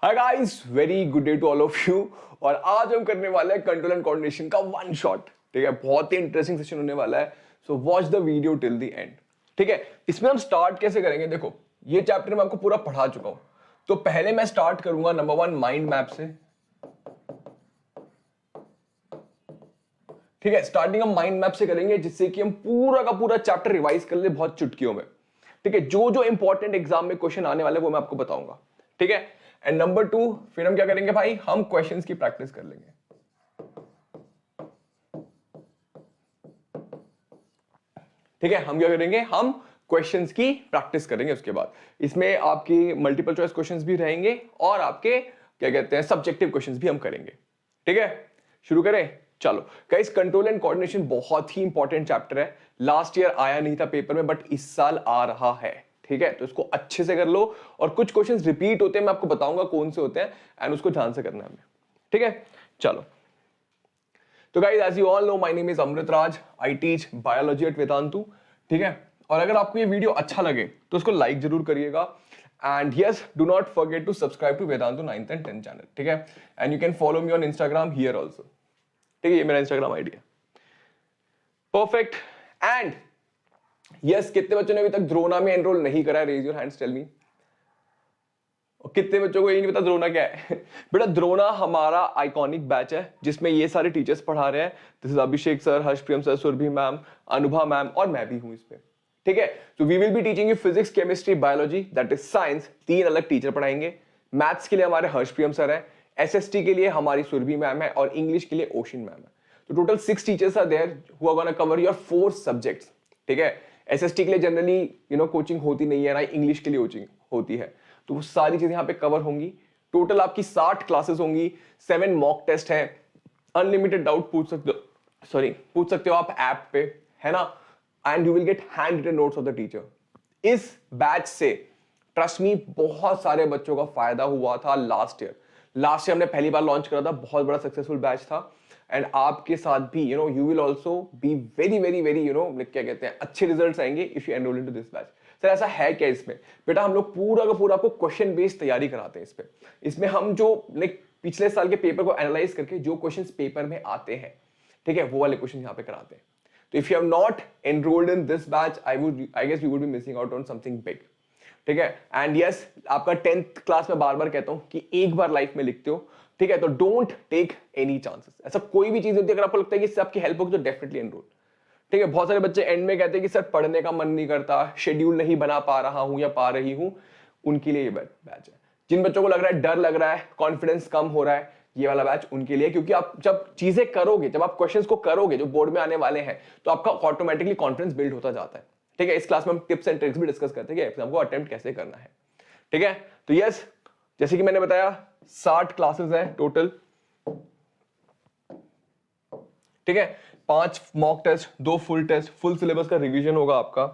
Hi guys, very good day to all of you. और आज हम करने वाले हैं कंट्रोल एंड कोऑर्डिनेशन का वन शॉट। ठीक है, बहुत ही इंटरेस्टिंग सेशन होने वाला है, so watch the video till the end. ठीक है, इसमें हम स्टार्ट कैसे करेंगे, देखो ये चैप्टर मैं आपको पूरा पढ़ा चुका हूं, तो पहले मैं स्टार्ट करूंगा नंबर 1 माइंड मैप से। ठीक है, स्टार्टिंग हम माइंड मैप से करेंगे जिससे कि हम पूरा का पूरा चैप्टर रिवाइज कर ले बहुत चुटकियों में। ठीक है, जो जो इंपॉर्टेंट एग्जाम में क्वेश्चन आने वाले वो मैं आपको बताऊंगा। ठीक है, एंड नंबर 2 फिर हम क्या करेंगे भाई, हम क्वेश्चंस की प्रैक्टिस कर लेंगे। ठीक है, हम क्या करेंगे, हम क्वेश्चंस की प्रैक्टिस करेंगे। उसके बाद इसमें आपकी मल्टीपल चॉइस क्वेश्चंस भी रहेंगे और आपके क्या कहते हैं सब्जेक्टिव क्वेश्चंस भी हम करेंगे। ठीक है, शुरू करें, चलो गाइस। कंट्रोल एंड कोऑर्डिनेशन बहुत ही इंपॉर्टेंट चैप्टर है, लास्ट ईयर आया नहीं था पेपर में बट इस साल आ रहा है। ठीक है, तो इसको अच्छे से कर लो और कुछ क्वेश्चंस रिपीट होते हैं, मैं आपको बताऊंगा कौन से होते हैं एंड उसको ध्यान से करना है हमें। ठीक है, चलो। तो guys as you all know my name is Amrit Raj, I teach biology at Vedantu. ठीक है, और अगर आपको ये वीडियो अच्छा लगे तो उसको लाइक जरूर करिएगा and yes do not forget to subscribe to Vedantu 9th and 10th channel. ठीक है, and you can follow me on Instagram here also. ठीक है, ये मेरा इंस्टाग्राम आईडी है। परफेक्ट। एंड यस, कितने बच्चों ने अभी तक द्रोणा में एनरोल नहीं करा है, raise your hands, tell me. और कितने बच्चों को ये नहीं पता द्रोणा क्या है? बेटा द्रोणा हमारा आइकॉनिक बैच है जिसमें ये सारे टीचर्स पढ़ा रहे हैं। This is Abhishek sir, Harshpriyam sir, Surabhi ma'am, Anubha ma'am और मैं भी हूं इसमें। ठीक है, तो we will be teaching you physics, chemistry, biology, that is science. 3 अलग टीचर पढ़ाएंगे। मैथ्स के लिए हमारे हर्षप्रियम सर है, एसएसटी के लिए हमारी सुरभि मैम है और इंग्लिश के लिए ओशन मैम है। तो total 6 teachers are there who are gonna cover your 4 subjects. ठीक है, एसएसटी के लिए जनरली कोचिंग होती नहीं है ना, इंग्लिश के लिए कोचिंग होती है, तो वो सारी चीजें यहाँ पे कवर होंगी। टोटल आपकी 60 क्लासेस होंगी, 7 मॉक टेस्ट है, अनलिमिटेड डाउट पूछ सकते हो आप ऐप पे, है ना, and you will get handwritten notes of the teacher. इस बैच से ट्रस्ट मी बहुत सारे बच्चों का फायदा हुआ था लास्ट ईयर हमने पहली बार लॉन्च करा था, बहुत बड़ा सक्सेसफुल बैच था एंड आपके साथ भी you will also be very very very क्या कहते हैं अच्छे रिजल्ट्स आएंगे if you enrol into this batch. Sir ऐसा है क्या इसमें? बेटा हम लोग पूरा का पूरा आपको क्वेश्चन बेस्ड तैयारी कराते हैं इसमें हम जो पिछले साल के पेपर को एनालाइज करके जो क्वेश्चंस पेपर में आते हैं, ठीक है, वो वाले क्वेश्चन यहाँ पे कराते हैं। तो if you have not enrolled in this batch, I guess you would be missing out on something big. ठीक है, एंड यस आपका 10th क्लास में बार बार कहता हूं कि एक बार लाइफ में लिखते हो, ठीक है, तो डोंट टेक एनी चांसेस। ऐसा कोई भी चीज होती है अगर आपको लगता है कि इससे आपकी हेल्प होगी तो डेफिनेटली एनरोल। ठीक है, बहुत सारे बच्चे एंड में कहते हैं कि सर पढ़ने का मन नहीं करता, शेड्यूल नहीं बना पा रहा हूं या पा रही हूं, उनके लिए ये बैच है। जिन बच्चों को लग रहा है डर लग रहा है, कॉन्फिडेंस कम हो रहा है, ये वाला बैच उनके लिए, क्योंकि आप जब चीजें करोगे, जब आप क्वेश्चंस को करोगे जो बोर्ड में आने वाले हैं, तो आपका ऑटोमेटिकली कॉन्फिडेंस बिल्ड होता जाता है। ठीक है, इस क्लास में हम टिप्स एंड ट्रिक्स भी डिस्कस करते हैं कि एग्जाम को अटेम्प्ट कैसे करना है। ठीक है, तो यस जैसे कि मैंने बताया 60 क्लासेस हैं टोटल। ठीक है, 5 mock test, 2 full test, full syllabus का रिवीजन होगा आपका,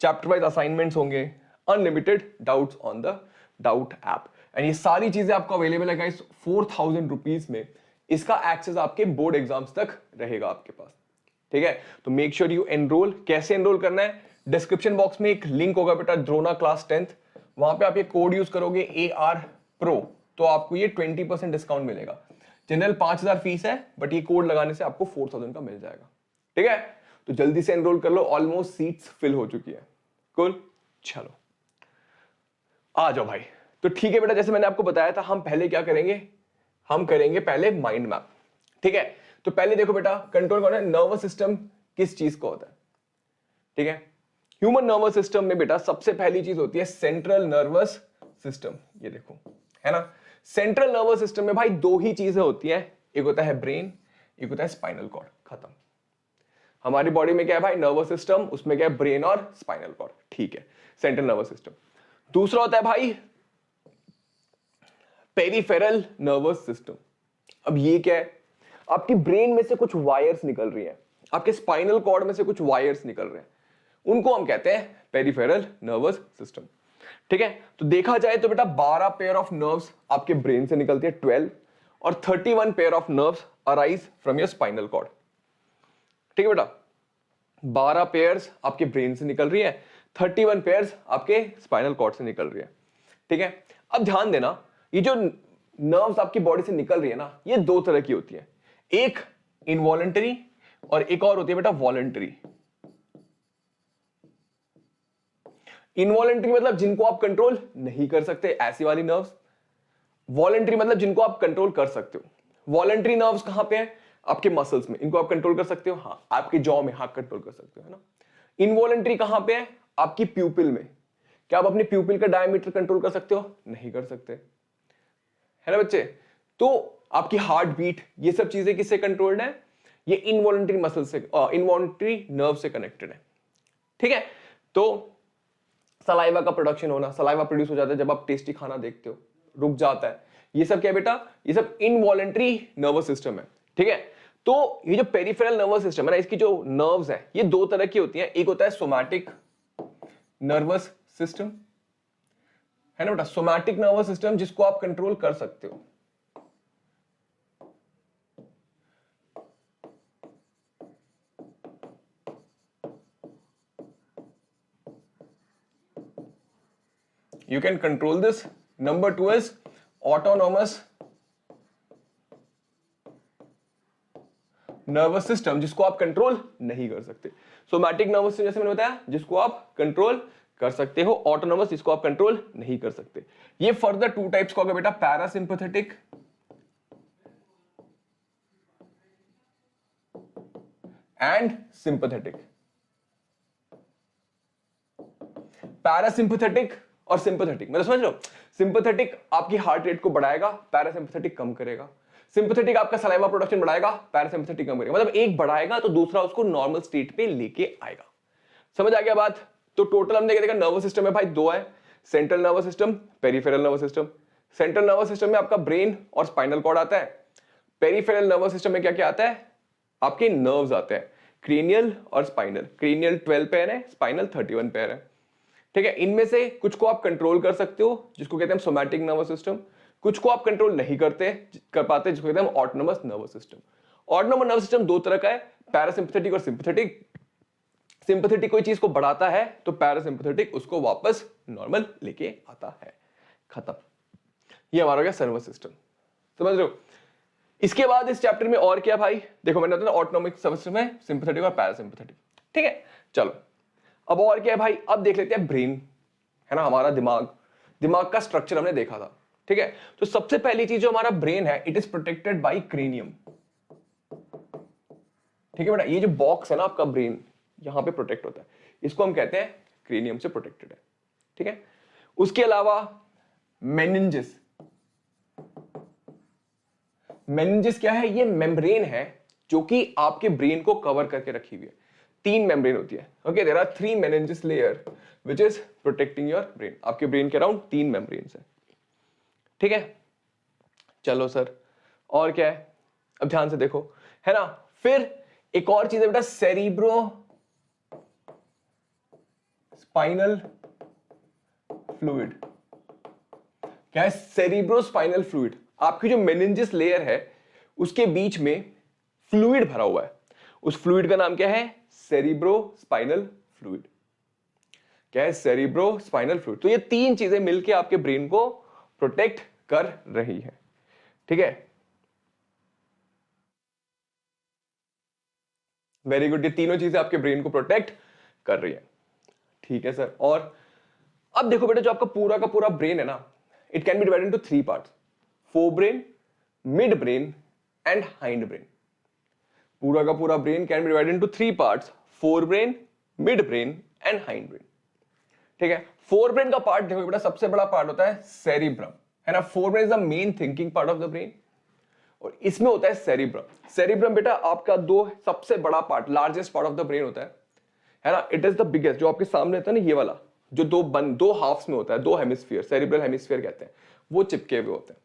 चैप्टर वाइज असाइनमेंट्स होंगे, unlimited doubts on the doubt app and ये सारी चीजें आपको अवेलेबल है गाइस 4000 रुपीज में। इसका एक्सेस आपके बोर्ड एग्जाम्स तक रहेगा आपके पास। ठीक है, तो मेक श्योर यू एनरोल। कैसे एनरोल करना है, डिस्क्रिप्शन बॉक्स में एक लिंक होगा बेटा, द्रोणा क्लास 10th, वहां पे आप ये कोड यूज करोगे AR Pro, तो आपको ये 20% डिस्काउंट मिलेगा। जनरल 5000 फीस है बट ये कोड लगाने से आपको 4000 का मिल जाएगा। ठीक है, तो जल्दी से एनरोल कर लो, ऑलमोस्ट सीट्स फिल हो चुकी है। कूल, चलो आ जाओ भाई। तो ठीक है बेटा, जैसे मैंने आपको बताया था हम पहले क्या करेंगे, हम करेंगे पहले माइंड मैप। ठीक है, तो पहले देखो बेटा, कंट्रोल कौन है, नर्वस सिस्टम किस चीज का होता है? ठीक है, ह्यूमन नर्वस सिस्टम में बेटा सबसे पहली चीज होती है सेंट्रल नर्वस सिस्टम। ये देखो, है ना, सेंट्रल नर्वस सिस्टम में भाई 2 ही चीजें होती हैं, एक होता है ब्रेन, एक होता है स्पाइनल कॉर्ड। खत्म। हमारी बॉडी में क्या है भाई, नर्वस सिस्टम, उसमें क्या है, ब्रेन और स्पाइनल कॉर्ड। ठीक है, सेंट्रल नर्वस सिस्टम। दूसरा होता है भाई पेरिफेरल नर्वस सिस्टम। अब ये क्या है, आपकी ब्रेन में से कुछ वायर्स निकल रही हैं, आपके स्पाइनल कॉर्ड में से कुछ वायर्स निकल रहे हैं, उनको हम कहते हैं पेरिफेरल नर्वस सिस्टम। ठीक है, तो देखा जाए तो बेटा 12 पेयर ऑफ नर्व्स आपके ब्रेन से निकलती है, 12, और 31 pair of nerves arise from your spinal cord. ठीक है बेटा, 12 पेयर्स आपके ब्रेन से निकल रही है, 31 पेयर्स आपके स्पाइनल कॉर्ड से निकल रही है। ठीक है, अब ध्यान देना, ये जो नर्व्स आपकी बॉडी से निकल रही है ना, ये दो तरह की होती है, एक इनवॉलेंटरी और एक और होती है बेटा वॉलेंटरी। इनवॉलेंटरी मतलब जिनको आप कंट्रोल नहीं कर सकते, ऐसी वाली नर्व्स। वॉलेंटरी मतलब जिनको आप कंट्रोल कर सकते हो। वॉलेंटरी नर्व्स कहां पे है? आपके मसल्स में, इनको आप कंट्रोल कर सकते हो, हाँ। आपके जॉ में, हाँ, कंट्रोल कर सकते हो, है ना। इनवॉलेंटरी कहां पे है? आपकी प्यूपिल में। क्या आप अपनी प्यूपिल का डायमीटर कंट्रोल कर सकते हो? नहीं कर सकते, है ना बच्चे। तो आपकी हार्ट बीट, ये सब चीजें किससे कंट्रोल्ड है? ये इनवॉलेंटरी मसल से, इनवॉलेंटरी नर्व से कनेक्टेड है, ठीक है। तो सलाइवा का प्रोडक्शन होना, सलाइवा प्रोड्यूस हो जाता है जब आप टेस्टी खाना देखते हो, रुक जाता है, ये सब क्या है बेटा? ये सब इनवॉलेंटरी नर्वस सिस्टम है, ठीक है। तो ये जो पेरिफेरल नर्वस सिस्टम है ना, इसकी जो नर्व्स है ये दो तरह की होती हैं। एक होता है सोमैटिक नर्वस सिस्टम, है ना बेटा, सोमैटिक नर्वस सिस्टम जिसको आप कंट्रोल कर सकते हो। You can control this. Number 2 is autonomous nervous system, जिसको आप कंट्रोल नहीं कर सकते। सोमैटिक नर्वस सिस्टम जैसे मैंने बताया, जिसको आप कंट्रोल कर सकते हो। ऑटोनोमस, जिसको आप कंट्रोल नहीं कर सकते। ये फर्दर टू टाइप्स को होगा बेटा, पैरासिम्पैथेटिक एंड सिंपैथेटिक। पैरासिम्पैथेटिक और सिंपैथेटिक, मतलब समझ लो, सिंपैथेटिक आपकी हार्ट रेट को बढ़ाएगा, पैरासिम्पैथेटिक कम करेगा। सिंपैथेटिक आपका सलाइवा प्रोडक्शन बढ़ाएगा, पैरासिम्पैथेटिक कम करेगा। मतलब एक बढ़ाएगा तो दूसरा उसको नॉर्मल स्टेट पे लेके आएगा। समझ आ गया बात? तो टोटल हमने क्या देखा? नर्वस सिस्टम है भाई दो है, central nervous system, peripheral nervous system. Central nervous system में आपका ब्रेन और स्पाइनल कॉर्ड आता है। पेरिफेरल नर्वस सिस्टम में क्या क्या आता है? आपके नर्व्स आते हैं, क्रेनियल और स्पाइनल। क्रेनियल 12 पेयर है, स्पाइनल 31 पेयर है, ठीक है। इनमें से कुछ को आप कंट्रोल कर सकते हो, जिसको कहते हैं सोमैटिक नर्वस सिस्टम। कुछ को आप कंट्रोल नहीं कर पाते, जिसको कहते हैं autonomous nervous system. Autonomous nervous system दो तरह का है, पैरासिम्पैथेटिक और सिंपैथेटिक। सिंपैथेटिक कोई चीज को बढ़ाता है तो पैरासिम्पैथेटिक उसको वापस नॉर्मल लेके आता है। खत्म। ये हमारा हो गया नर्वस सिस्टम, समझ रहे हो। इसके बाद इस चैप्टर में और क्या भाई? देखो मैंने बताया ऑटोनोमिक सिस्टम में सिंपैथेटिक और पैरासिम्पैथेटिक, ठीक है। चलो अब और क्या है भाई? अब देख लेते हैं ब्रेन, है ना, हमारा दिमाग। दिमाग का स्ट्रक्चर हमने देखा था, ठीक है। तो सबसे पहली चीज जो हमारा ब्रेन है, it is protected by cranium, ठीक है बेटा। ये जो बॉक्स है ना आपका ब्रेन, यहां पे प्रोटेक्ट होता है, इसको हम कहते हैं क्रेनियम से प्रोटेक्टेड है, ठीक है। उसके अलावा मेनिंजेस। मेनिंजेस क्या है? ये मेम्ब्रेन है जो कि आपके ब्रेन को कवर करके रखी हुई है। तीन मेम्ब्रेन होती है, okay. There are 3 meninges layer which is protecting your brain. आपके ब्रेन के अराउंड 3 मेम्ब्रेन्स है, ठीक है। चलो सर, और क्या है? अब ध्यान से देखो, है ना। फिर एक और चीज है बेटा, सेरिब्रो स्पाइनल फ्लूइड। क्या है? Cerebro spinal fluid. आपकी जो मेनिंजेस लेयर है उसके बीच में फ्लूइड भरा हुआ है, उस फ्लूइड का नाम क्या है? Cerebro spinal fluid. क्या है? Cerebro spinal fluid. तो ये तीन चीजें मिलके आपके ब्रेन को प्रोटेक्ट कर रही है, ठीक है। Very good. ये तीनों चीजें आपके ब्रेन को प्रोटेक्ट कर रही है, ठीक है सर। और अब देखो बेटा, जो आपका पूरा का पूरा ब्रेन है ना, it can be divided into 3 parts, fore brain, mid brain and hind brain. पूरा का पूरा brain can be divided into 3 parts, fore brain, mid brain and hind brain, ठीक है। फोर ब्रेन का पार्ट देखो बेटा, सबसे बड़ा पार्ट होता है सेरिब्रम, है ना। Fore brain is the main thinking part of the brain, और इसमें होता है सेरिब्रम। सेरिब्रम बेटा आपका दो सबसे बड़ा part, largest part of the brain होता है ना। It is the biggest. जो आपके सामने होता है ना, ये वाला जो दो हाफ्स में होता है, दो हेमिस्फीयर, सेरिब्रल हेमिस्फीयर कहते हैं, वो चिपके हुए होते हैं,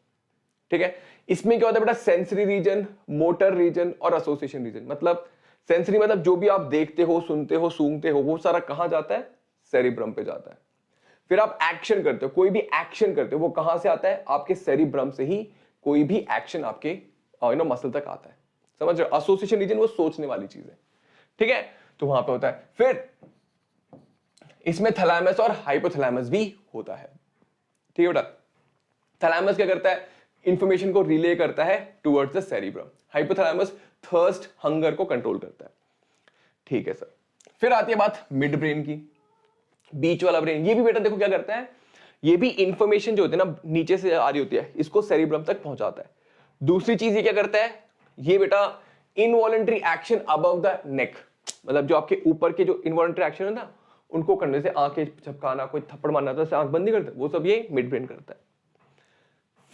ठीक है। इसमें क्या होता है बेटा? सेंसरी रीजन, मोटर रीजन और एसोसिएशन रीजन। मतलब सेंसरी मतलब जो भी आप देखते हो, सुनते हो, सूंघते हो, वो सारा कहां जाता है? सेरिब्रम पे जाता है। फिर आप एक्शन करते हो, कोई भी एक्शन करते हो, वो कहां से आता है? आपके सेरिब्रम से ही कोई भी एक्शन आपके मसल तक आता है, समझ रहे हो। एसोसिएशन रीजन वो सोचने वाली चीज है, ठीक है, तो वहां पे होता है। फिर इसमें थैलेमस और हाइपोथैलेमस भी होता है, ठीक है बेटा। थैलेमस क्या करता है? इंफॉर्मेशन को रिले करता है towards the cerebrum. Hypothalamus thirst hunger को कंट्रोल करता है। ठीक है सर। फिर आती है बात मिड ब्रेन की, बीच वाला ब्रेन। ये भी बेटा देखो क्या करता है, ये भी इंफॉर्मेशन जो होती है ना नीचे से आ रही होती है, इसको सेरिब्रम तक पहुंचाता है। दूसरी चीज ये क्या करता है, ये बेटा involuntary action above the neck, मतलब जो आपके ऊपर के जो इनवॉलंटरी एक्शन है ना, उनको करने से आंखें झपकाना, कोई थप्पड़ मारना, तो आंख बंद नहीं करते, वो सब ये मिड ब्रेन करता है।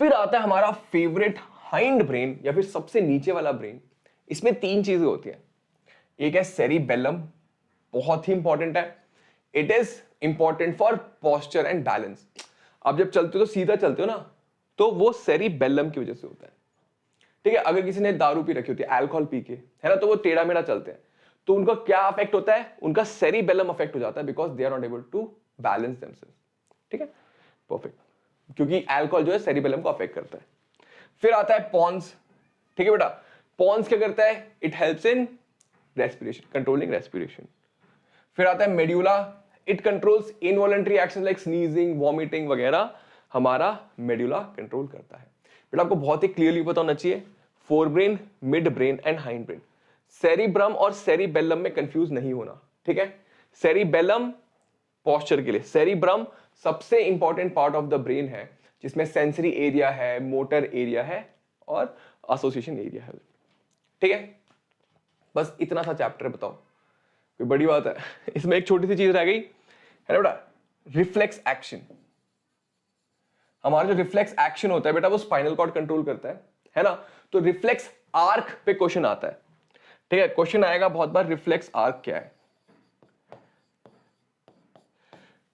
फिर आता है हमारा फेवरेट हाइंड ब्रेन, या फिर सबसे नीचे वाला ब्रेन। इसमें तीन चीजें होती हैं। एक है सेरिबेलम, बहुत ही इंपॉर्टेंट है। It is important for posture and balance. आप जब चलते हो तो सीधा चलते हो ना, तो वो सेरिबेलम की वजह से होता है। ठीक है, अगर किसी ने दारू पी रखी होती है, अल्कोहल पी के, है ना, तो वो टेढ़ा मेढ़ा चलते हैं, तो उनका क्या अफेक्ट होता है, उनका सेरिबेलम अफेक्ट हो जाता है, because they are not able to balance themselves. ठीक है, परफेक्ट, क्योंकि अल्कोहल जो है सेरिबेलम को अफेक्ट करता है। फिर आता है पॉन्स। ठीक है बेटा, पॉन्स क्या करता है, it helps in respiration, controlling respiration. फिर आता है medulla, it controls involuntary action like sneezing, vomiting वगैरह, हमारा मेड्यूला कंट्रोल करता है। बेटा आपको बहुत ही क्लियरली पता होना चाहिए, fore brain, mid brain and hind brain. Cerebrum और सेरिबेलम में कंफ्यूज नहीं होना। ठीक है, सेरिबेलम पोस्चर के लिए, सेरिब्रम सबसे important part of the brain है, जिसमें सेंसरी एरिया है, मोटर एरिया है और एसोसिएशन एरिया है। ठीक है, बस इतना सा चैप्टर बताओ, कोई बड़ी बात है? इसमें एक छोटी सी चीज रह गई है ना बेटा, रिफ्लेक्स एक्शन। हमारा जो रिफ्लेक्स एक्शन होता है बेटा, वो स्पाइनल कॉर्ड कंट्रोल करता है ना। तो रिफ्लेक्स आर्क पे क्वेश्चन आता है। ठीक है, क्वेश्चन आएगा बहुत बार, रिफ्लेक्स आर्क क्या है।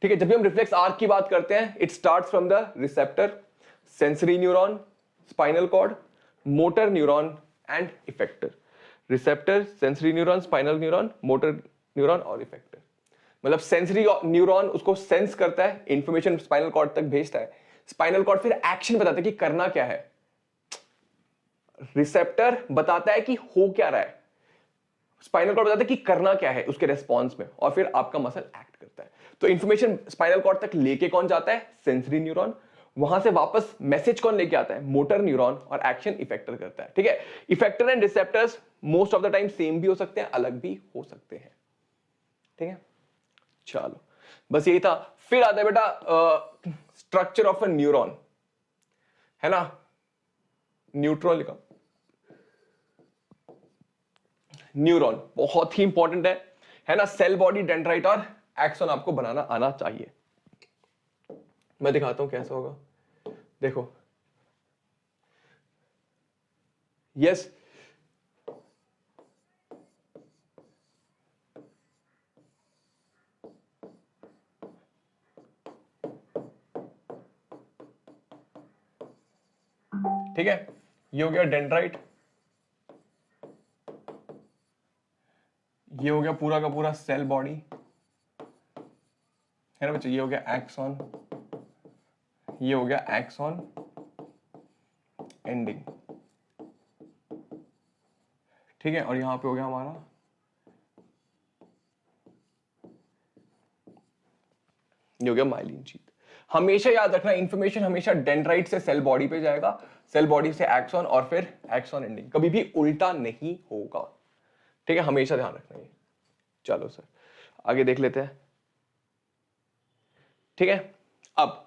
ठीक है, जब भी हम रिफ्लेक्स आर्क की बात करते हैं, it starts from the receptor, sensory neuron, spinal cord, motor neuron and effector. Receptor, sensory neuron, spinal neuron, motor neuron और इफेक्टर। मतलब सेंसरी न्यूरॉन उसको सेंस करता है, इंफॉर्मेशन स्पाइनल कॉर्ड तक भेजता है, स्पाइनल कॉर्ड फिर एक्शन बताता है कि करना क्या है, रिसेप्टर बताता है कि हो क्या रहा है, स्पाइनल कॉर्ड बताता है कि करना क्या है उसके रेस्पॉन्स में, और फिर आपका मसल एक्ट करता है। तो इंफॉर्मेशन स्पाइनल कॉर्ड तक लेके कौन जाता है, सेंसरी न्यूरॉन, वहां से वापस मैसेज कौन लेके आता है, मोटर न्यूरॉन, और एक्शन इफेक्टर करता है। ठीक है, effector and receptors most of the time same भी हो सकते हैं, अलग भी हो सकते हैं। ठीक है, चलो बस यही था। फिर आता है बेटा स्ट्रक्चर ऑफ अ न्यूरॉन, है ना, न्यूट्रॉन लिखा, न्यूरॉन बहुत ही इंपॉर्टेंट है ना। सेल बॉडी, डेंड्राइट और एक्सॉन आपको बनाना आना चाहिए। मैं दिखाता हूं कैसा होगा, देखो, यस ठीक है, ये हो गया डेंड्राइट, ये हो गया पूरा का पूरा सेल बॉडी, है ना बच्चों, ये हो गया एक्सॉन, ये हो गया एक्सॉन एंडिंग। ठीक है, और यहां पे हो गया हमारा ये हो गया माइलिन शीथ। हमेशा याद रखना, इंफॉर्मेशन हमेशा डेंड्राइट से सेल बॉडी पे जाएगा, सेल बॉडी से एक्सॉन और फिर एक्सॉन एंडिंग, कभी भी उल्टा नहीं होगा। ठीक है, हमेशा ध्यान रखना ये। चलो सर आगे देख लेते हैं। ठीक है, अब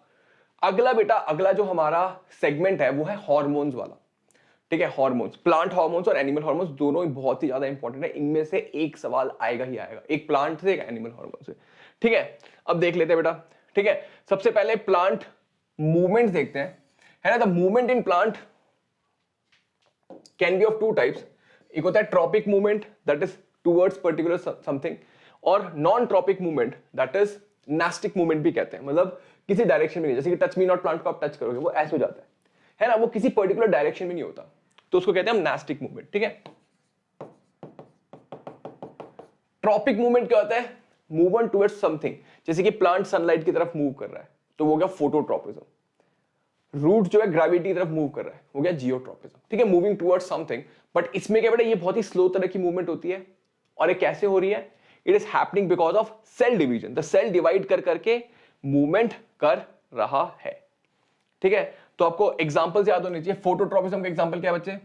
अगला बेटा, अगला जो हमारा सेगमेंट है वो है हार्मोन्स वाला। ठीक है, हार्मोन्स, प्लांट हार्मोन्स और एनिमल हार्मोन्स दोनों ही बहुत ही ज्यादा इंपॉर्टेंट है। इनमें से एक सवाल आएगा ही आएगा, एक प्लांट से एक एनिमल हार्मोन से। ठीक है, अब देख लेते हैं बेटा। ठीक है, सबसे पहले प्लांट मूवमेंट्स देखते हैं, है ना। The movement in plant can be of two types. एक होता है tropic movement, that is towards particular something, और non tropic movement, that is nastic movement भी कहते हैं, मतलब किसी डायरेक्शन में नहीं। जैसे कि टच मी नॉट प्लांट को आप टच करोगे वो ऐसे हो जाता है ना, वो किसी पर्टिकुलर डायरेक्शन में नहीं होता, तो उसको कहते हैं हम नास्टिक मूवमेंट। ठीक है, ट्रॉपिक मूवमेंट क्या होता है, मूवमेंट टुवर्ड्स समथिंग, जैसे कि प्लांट सनलाइट की तरफ मूव कर रहा है तो वो गया फोटोट्रॉपिज्म। रूट जो है ग्रेविटी की तरफ मूव कर रहा है, हो गया जियोट्रॉपिज्म। ठीक है, मूविंग टुवर्ड्स समथिंग। बट इसमें क्या बेटा, ये बहुत ही स्लो तरह की मूवमेंट होती है, और ये कैसे हो रही है, it is happening because of cell division. The cell divide कर करके मूवमेंट कर रहा है। ठीक है, तो आपको एग्जांपल्स याद होने चाहिए। फोटोट्रॉपिज्म का एग्जांपल क्या है बच्चे?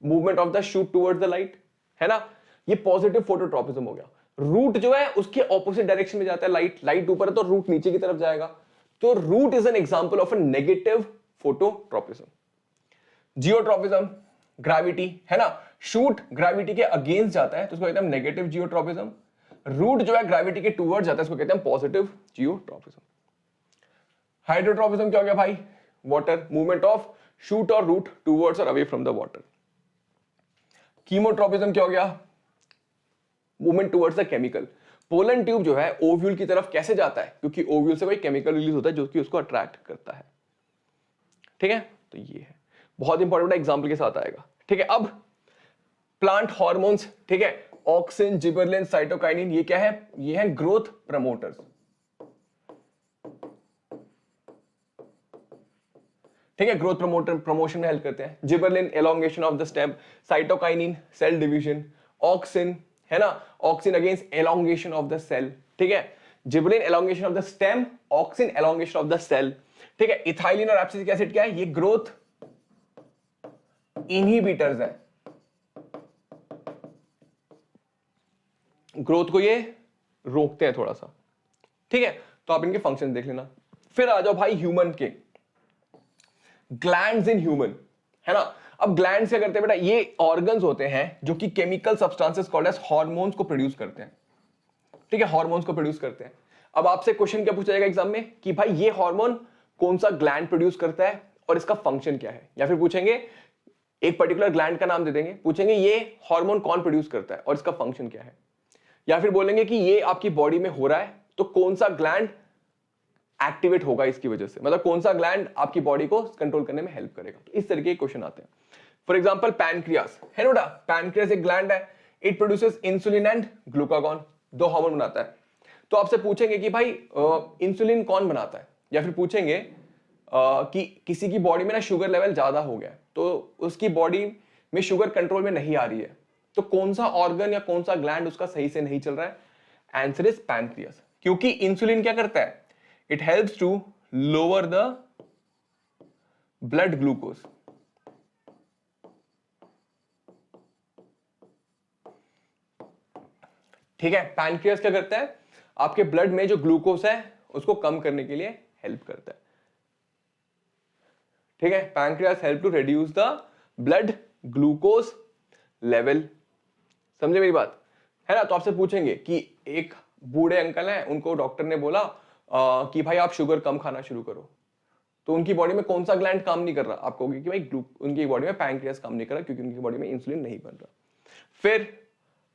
Movement of the shoot towards the light, है ना, ये पॉजिटिव फोटोट्रॉपिज्म हो गया। रूट जो है उसके ऑपोजिट डायरेक्शन में जाता है, लाइट ऊपर है तो रूट नीचे की तरफ जाएगा, तो root is an example of a negative phototropism. Geotropism, gravity, है ना, शूट ग्रेविटी के अगेंस्ट जाता है तो उसको कहते हैं नेगेटिव जियोट्रॉपिज्म। रूट जो है ग्रेविटी के टुवर्ड जाता है, इसको कहते हैं पॉजिटिव जियोट्रॉपिज्म। हाइड्रोट्रॉपिज्म क्या हो गया भाई? वाटर, मूवमेंट ऑफ शूट और रूट टुवर्ड्स और away from the water. Chemotropism क्या हो गया? Movement towards the chemical. Pollen tube जो है ओव्यूल की तरफ कैसे जाता है? क्योंकि ओव्यूल से कोई केमिकल रिलीज होता है जो कि उसको अट्रैक्ट करता है। ठीक है, तो ये है, बहुत इंपॉर्टेंट एग्जांपल के साथ आएगा। ठीक है, अब प्लांट हार्मोन्स, ठीक है, ऑक्सिन, जिबरलिन, साइटोकाइनिन, ये क्या है? ये है ग्रोथ प्रमोटर्स। ठीक है, ग्रोथ प्रमोशन में हेल्प करते हैं। Gibberellin elongation of the stem, cytokinin cell division, auxin, है ना, auxin against elongation of the cell. ठीक है, gibberellin elongation of the stem, auxin elongation of the cell. ठीक है, इथाइलिन और एब्सिसिक एसिड क्या है? ये ग्रोथ इनहिबिटर्स है, ग्रोथ को ये रोकते हैं थोड़ा सा। ठीक है, तो आप इनके फंक्शन देख लेना। फिर आ जाओ भाई ह्यूमन के ग्लैंड्स इन ह्यूमन, है ना। अब ग्लैंड्स क्या करते हैं बेटा? ये ऑर्गन्स होते हैं जो कि chemical substances called as hormones को प्रोड्यूस करते हैं। ठीक है, हार्मोन्स को प्रोड्यूस करते हैं। अब आपसे क्वेश्चन क्या पूछा जाएगा एग्जाम में कि भाई ये हार्मोन कौन सा ग्लैंड प्रोड्यूस करता है और इसका फंक्शन क्या है? या फिर पूछेंगे एक पर्टिकुलर ग्लैंड का नाम दे देंगे, पूछेंगे ये हार्मोन कौन प्रोड्यूस करता है और इसका फंक्शन क्या है? या फिर बोलेंगे कि ये आपकी बॉडी में हो रहा है तो कौन सा ग्लैंड एक्टिवेट होगा इसकी वजह से, मतलब कौन सा ग्लैंड आपकी बॉडी को कंट्रोल करने में हेल्प करेगा। तो इस तरीके के क्वेश्चन आते हैं। फॉर एग्जांपल पैनक्रियास, है ना बेटा, पैनक्रियास एक ग्लैंड है, it produces insulin and glucagon, दो हार्मोन बनाता है। तो आपसे पूछेंगे कि भाई इंसुलिन कौन बनाता है, या फिर पूछेंगे कि किसी की बॉडी में ना शुगर लेवल ज्यादा हो गया तो उसकी बॉडी में शुगर कंट्रोल में नहीं आ रही है, तो कौन सा ऑर्गन या कौन सा ग्लैंड उसका सही से नहीं चल रहा है? आंसर इज पैनक्रियास, क्योंकि इंसुलिन क्या करता है? It helps to lower the blood glucose. ठीक है, पैनक्रियास क्या करता है? आपके ब्लड में जो ग्लूकोज है उसको कम करने के लिए हेल्प करता है। ठीक है, pancreas help to reduce the blood glucose level. समझे मेरी बात, है ना। तो आपसे पूछेंगे कि एक बूढ़े अंकल हैं, उनको डॉक्टर ने बोला कि भाई आप शुगर कम खाना शुरू करो, तो उनकी बॉडी में कौन सा ग्लैंड काम नहीं कर रहा? आप कहोगे कि भाई उनकी बॉडी में पैनक्रियास काम नहीं कर रहा क्योंकि उनकी बॉडी में इंसुलिन नहीं बन रहा। फिर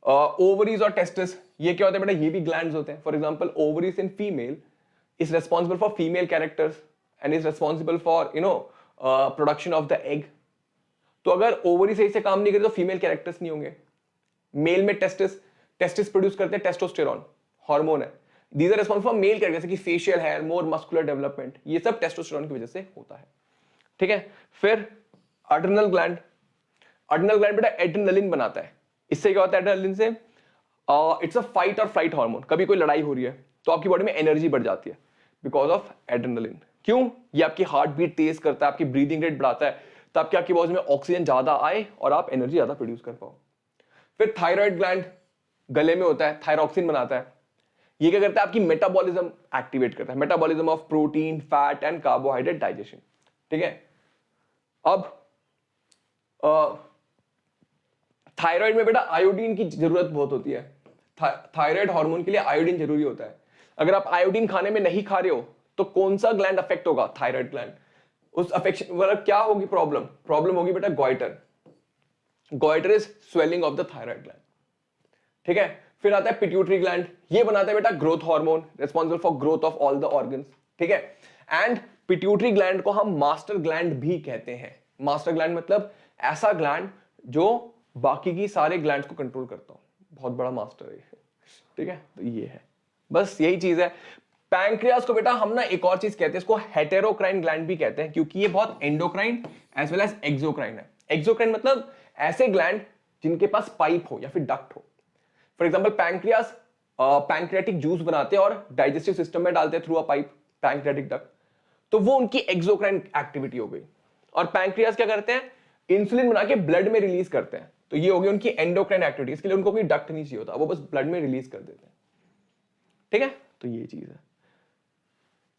ओवरीज और टेस्टिस, ये क्या होता है बेटा? ये भी ग्लैंड्स होते हैं। For example ovaries in female is responsible for female characters and is responsible for production of the egg. तो अगर ओवरी सही से काम नहीं करे तो फीमेल कैरेक्टर्स नहीं होंगे। मेल में टेस्टिस प्रोड्यूस करते हैं टेस्टोस्टेरोन, हार्मोन है। These are responsible for male character, जैसे कि facial hair, more muscular development, ये सब टेस्टोस्टेरोन की वजह से होता है। ठीक है, फिर अड्रिनल ग्लैंड, अड्रिनल ग्लैंड बेटा एड्रेनलिन बनाता है। इससे क्या होता है? एड्रेनलिन से इट्स अ फाइट और फ्लाइट हार्मोन। कभी कोई लड़ाई हो रही है तो आपकी बॉडी में एनर्जी बढ़ जाती है बिकॉज ऑफ एड्रेनलिन। क्यों? ये आपकी हार्ट बीट तेज करता है, आपकी ब्रीदिंग रेट बढ़ाता है, ताकि आपकी बॉडी में ऑक्सीजन ज्यादा आए और आप एनर्जी ज्यादा प्रोड्यूस कर पाओ। फिर थायराइड ग्लैंड गले में होता है, थायरॉक्सिन बनाता है। ये क्या करता है? आपकी मेटाबॉलिज्म एक्टिवेट करता है, metabolism of protein, fat and carbohydrate digestion. ठीक है, अब थायराइड में बेटा आयोडीन की जरूरत बहुत होती है। थायराइड हार्मोन के लिए आयोडीन जरूरी होता है। अगर आप आयोडीन खाने में नहीं खा रहे हो तो कौन सा ग्लैंड अफेक्ट होगा? Thyroid gland. उस अफेक्शन मतलब क्या होगी? प्रॉब्लम होगी बेटा goitre. Goitre is swelling of the thyroid gland. ठीक है, फिर आता है पिट्यूटरी ग्लैंड, ये बनाता है बेटा growth hormone, responsible for growth of all the organs. ठीक है, एंड पिट्यूटरी ग्लैंड को हम मास्टर ग्लैंड भी कहते हैं। मास्टर ग्लैंड मतलब ऐसा ग्लैंड जो बाकी की सारे ग्लैंड्स को कंट्रोल करता हो, बहुत बड़ा मास्टर है। ठीक है, तो ये है, बस यही चीज है। पैंक्रियास को बेटा हम ना एक और चीज कहते हैं, इसको हेटेरोक्राइन ग्लैंड भी कहते हैं, क्योंकि ये बहुत endocrine as well as exocrine है। एक्सोक्राइन मतलब ऐसे ग्लैंड जिनके पास पाइप हो या फिर डक्ट हो। For example pancreas pancreatic juice बनाते हैं और डाइजेस्टिव सिस्टम में डालते हैं through a pipe, pancreatic duct. तो वो उनकी एक्सोक्राइन एक्टिविटी हो गई। और पैंक्रियाज क्या करते हैं, इंसुलिन बना के ब्लड में रिलीज करते हैं, तो ये हो गई उनकी एंडोक्राइन एक्टिविटी। इसके लिए उनको कोई डक्ट नहीं चाहिए होता, वो बस ब्लड में रिलीज कर देते हैं। ठीक है, तो ये चीज है,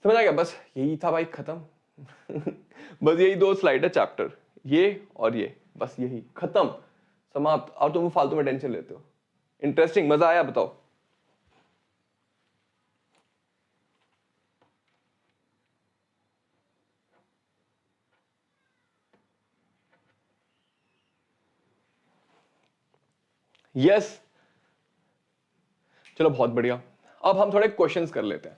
समझ आ गया? बस यही था भाई, खत्म। बस यही 2 स्लाइड है चैप्टर, ये और ये, बस यही खत्म, समाप्त। और तुम फालतू में टेंशन लेते हो। इंटरेस्टिंग, मजा आया? बताओ। यस, चलो बहुत बढ़िया। अब हम थोड़े क्वेश्चंस कर लेते हैं,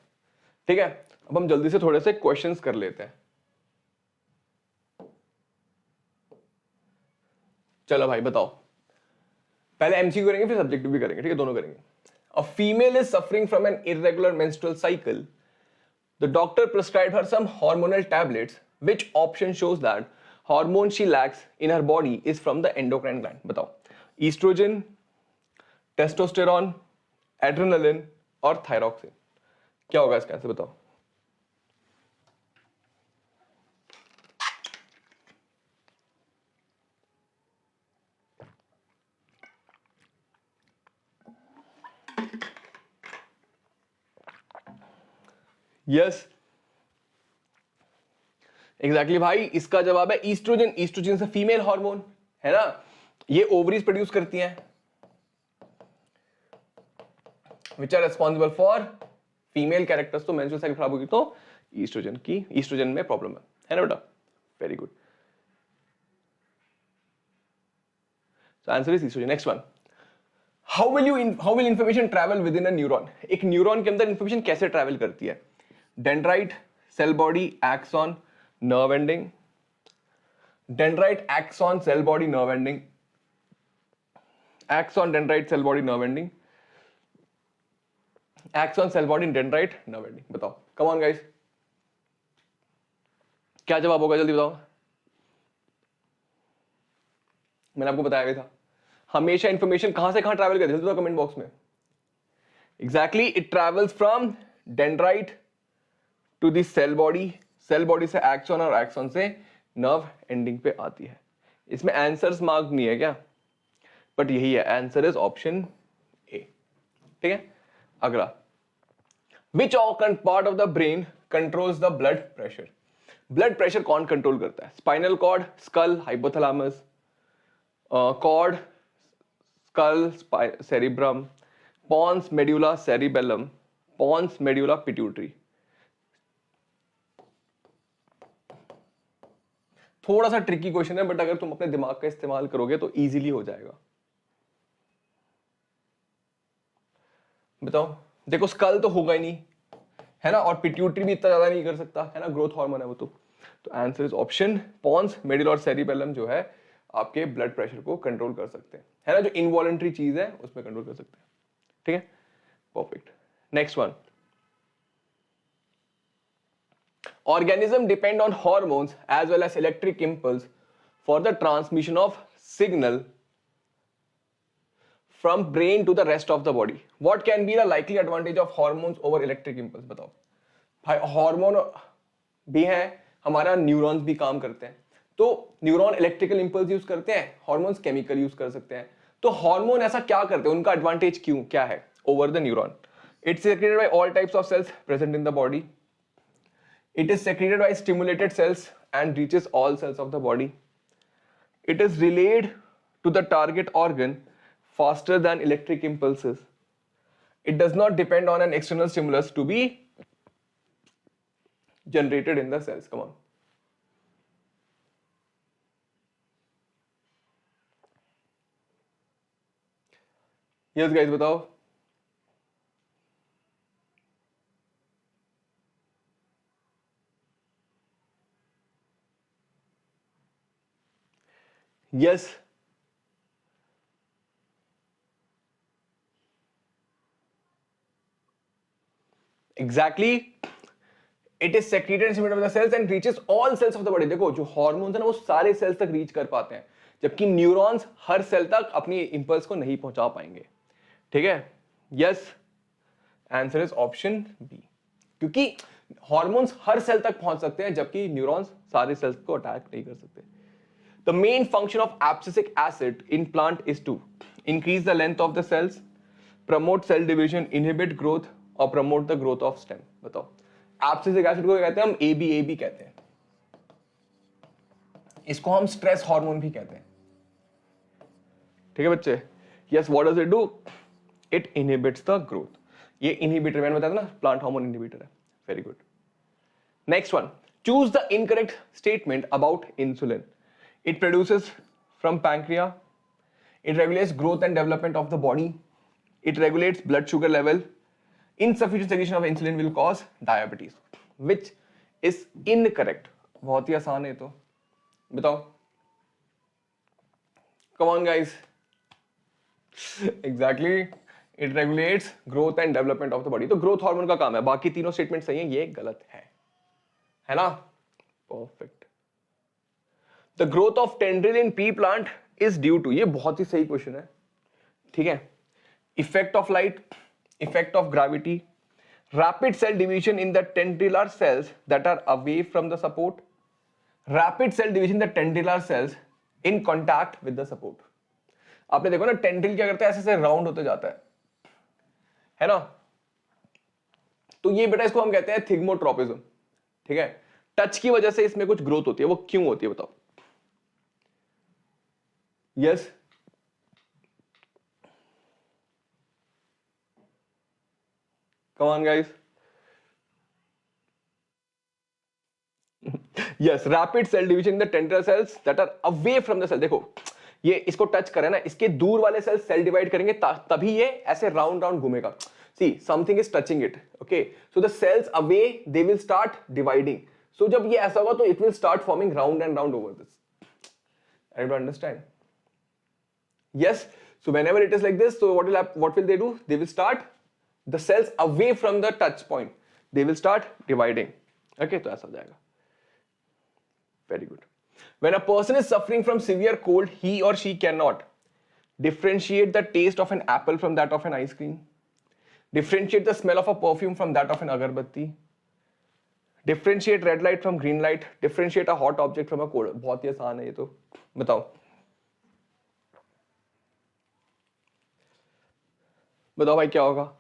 ठीक है? अब हम जल्दी से थोड़े से क्वेश्चंस कर लेते हैं। चलो भाई बताओ, पहले एमसीक्यू करेंगे फिर सब्जेक्टिव भी करेंगे, ठीक है? दोनों करेंगे। A female is suffering from an irregular menstrual cycle, the doctor prescribed her some hormonal tablets, which option shows that hormone she lacks in her body is from the endocrine gland? बताओ, oestrogen, testosterone, adrenaline और thyroxine. क्या होगा इसका answer? बताओ। Yes exactly भाई, इसका जवाब है ईस्ट्रोजन। ईस्ट्रोजन से फीमेल हार्मोन है ना, ये ओवरीज प्रोड्यूस करती हैं, which are responsible for female characters. तो मेंस्ट्रुअल साइकिल खराब होगी तो ईस्ट्रोजन में प्रॉब्लम है ना बेटा? Very good, so answer is estrogen. Next one, how will information travel within a neuron? एक न्यूरॉन के अंदर इंफॉर्मेशन कैसे ट्रैवल करती है? Dendrite, cell body, axon, nerve ending. Dendrite, axon, cell body, nerve ending. Axon, dendrite, cell body, nerve ending. Axon, cell body, dendrite, nerve ending. बताओ, come on guys, क्या जवाब होगा? जल्दी बताओ। मैंने आपको बताया भी था, हमेशा इंफॉर्मेशन कहां से कहां ट्रैवल करती है? जल्दी बताओ कमेंट बॉक्स में। Exactly, it travels from dendrite to the cell body, cell body से एक्सॉन और एक्सॉन से नर्व एंडिंग पे आती है। इसमें आंसर्स मार्क नहीं है क्या? बट यही है, आंसर इज ऑप्शन ए। ठीक है, अगला, which part of the brain controls the blood pressure? Blood pressure कौन कंट्रोल करता है? Spinal cord, skull, hypothalamus, cord, skull, cerebrum, pons, medulla, cerebellum, pons, medulla, pituitary. थोड़ा सा ट्रिकी क्वेश्चन है, but अगर तुम अपने दिमाग का इस्तेमाल करोगे तो इजीली हो जाएगा। बताओ, देखो स्कल तो होगा ही नहीं है ना, और पिट्यूटरी भी इतना ज्यादा नहीं कर सकता है ना, ग्रोथ हार्मोन है वो। तो answer is option pons, medulla और सेरिबेलम जो है आपके ब्लड प्रेशर को कंट्रोल कर सकते हैं, है ना, जो इनवॉलेंट्री चीज है उसमें कंट्रोल कर सकते हैं। ठीक है, perfect. Next one, organism depend on hormones as well as electric impulse for the transmission of signal from brain to the rest of the body. What can be the likely advantage of hormones over electric impulse? बताओ भाई, hormone भी है, हमारा neurons भी काम करते हैं। तो न्यूरॉन इलेक्ट्रिकल इंपल्स यूज करते हैं, हार्मोन्स केमिकल यूज कर सकते हैं। तो हार्मोन ऐसा क्या करते हैं, उनका एडवांटेज क्यों क्या है over the neuron? It's secreted bye all types of cells present in the body. It is secreted by stimulated cells and reaches all cells of the body. It is relayed to the target organ faster than electric impulses. It does not depend on an external stimulus to be generated in the cells. Come on. Yes guys, बताओ. Yes. Exactly. It is secreted and stimulated by the cells and reaches all cells of the body. देखो जो hormones है ना वो सारे sales तक reach कर पाते हैं, जबकि न्यूरॉन्स हर सेल तक अपनी इंपल्स को नहीं पहुंचा पाएंगे. ठीक है, yes, answer is option B. क्योंकि हार्मोन्स हर सेल तक पहुंच सकते हैं, जबकि न्यूरॉन्स सारे सेल्स को अटैक नहीं कर सकते. The main function of abscisic acid in plant is to increase the length of the cells, promote cell division, inhibit growth और promote the growth of stem. बताओ एब्सिसिक एसिड को कहते हैं हम एबी कहते हैं. इसको हम स्ट्रेस हार्मोन भी कहते हैं. ठीक है बच्चे. Yes, what does it do? It inhibits the growth. ये इनहिबिटर मैंने बताया था ना, प्लांट हार्मोन इनहिबिटर है. Very good. Next one, choose the incorrect statement about insulin. It produces from pancreas. It regulates growth and development of the body. It regulates blood sugar level. Insufficient secretion of insulin will cause diabetes. Which is incorrect? बहुत ही आसान है तो बताओ. Come on guys. Exactly. It regulates growth and development of the body. तो growth hormone का काम है. बाकी तीनों स्टेटमेंट सही हैं, ये गलत है ना? Perfect. The growth of tendril in pea plant is due to, ये बहुत ही सही क्वेश्चन है. ठीक है. Effect of light, effect of gravity, rapid cell division in the tendrilar cells that are away from the support, rapid cell division in the tendrilar cells in contact with the support. आपने देखो ना tendril क्या करता है, ऐसे से round होते जाता है ना? तो ये बेटा इसको हम कहते हैं थिग्मोट्रोपिज्म. ठीक है. टच की वजह से इसमें कुछ ग्रोथ होती है, वो क्यों होती है बताओ. Yes, come on guys. Yes, rapid cell division in the tendril cells that are away from the cell. देखो ये इसको टच करे ना, इसके दूर वाले सेल सेल डिवाइड करेंगे तभी ये ऐसे राउंड राउंड घूमेगा. See, something is touching it. Okay, so the cells away they will start dividing. So जब ये ऐसा होगा तो it will start forming round and round over this. Everybody understand? Yes. So whenever it is like this, so what will they do? They will start the cells away from the touch point, they will start dividing. Okay, तो ऐसा हो जाएगा. Very good. When a person is suffering from severe cold, he or she cannot differentiate the taste of an apple from that of an ice cream, differentiate the smell of a perfume from that of an agarbatti, differentiate red light from green light, differentiate a hot object from a cold. बहुत ही आसान है ये तो. बताओ भाई क्या होगा.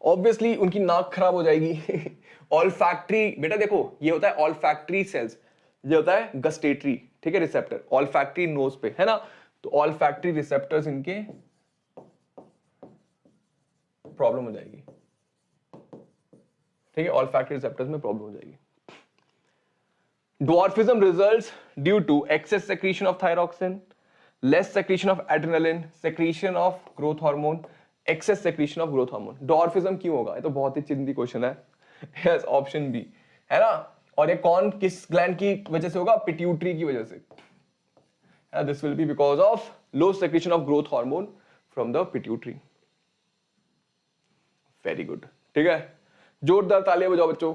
ऑब्वियसली उनकी नाक खराब हो जाएगी. ऑल्फैक्टरी बेटा देखो ये होता है ऑल्फैक्टरी सेल्स, ये होता है गस्टेटरी. ठीक है, रिसेप्टर ऑल्फैक्टरी नोज पे है ना. तो ऑल्फैक्टरी रिसेप्टर्स इनके प्रॉब्लम हो जाएगी. ठीक है, ऑल्फैक्टरी रिसेप्टर्स में प्रॉब्लम हो जाएगी. Dwarfism results due to excess secretion of thyroxine, less secretion of adrenaline, secretion of growth hormone, excess secretion of growth hormone. Dwarfism क्यों होगा? ये तो बहुत ही चिंदी क्वेश्चन है. Yes, ऑप्शन बी है ना. और ये कौन किस ग्लैंड की वजह से होगा? पिट्यूटरी की वजह से. This will be because of low secretion of growth hormone from the pituitary. Very good. ठीक है, जोरदार तालियां बजाओ बच्चों.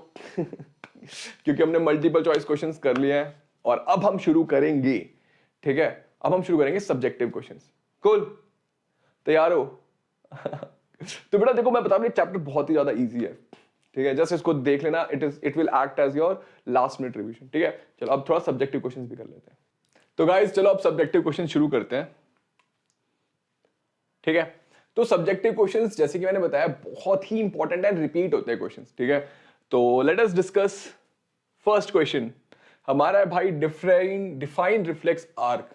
क्योंकि हमने मल्टीपल चॉइस क्वेश्चंस कर लिए हैं और अब हम शुरू करेंगे. ठीक है, अब हम शुरू करेंगे सब्जेक्टिव क्वेश्चंस. कूल, तैयार हो? तो बेटा देखो मैं बता रहा हूं चैप्टर बहुत ही ज्यादा इजी है. ठीक है, जस्ट इसको देख लेना. It will act as your last minute revision. ठीक है, चलो अब थोड़ा सब्जेक्टिव क्वेश्चंस भी कर लेते हैं. तो गाइस चलो अब सब्जेक्टिव क्वेश्चन शुरू करते हैं. ठीक है, तो सब्जेक्टिव क्वेश्चंस जैसे कि मैंने बताया बहुत ही इंपॉर्टेंट एंड रिपीट होते हैं क्वेश्चंस. ठीक है, तो let us discuss first question. हमारा है भाई डिफाइन रिफ्लेक्स आर्क.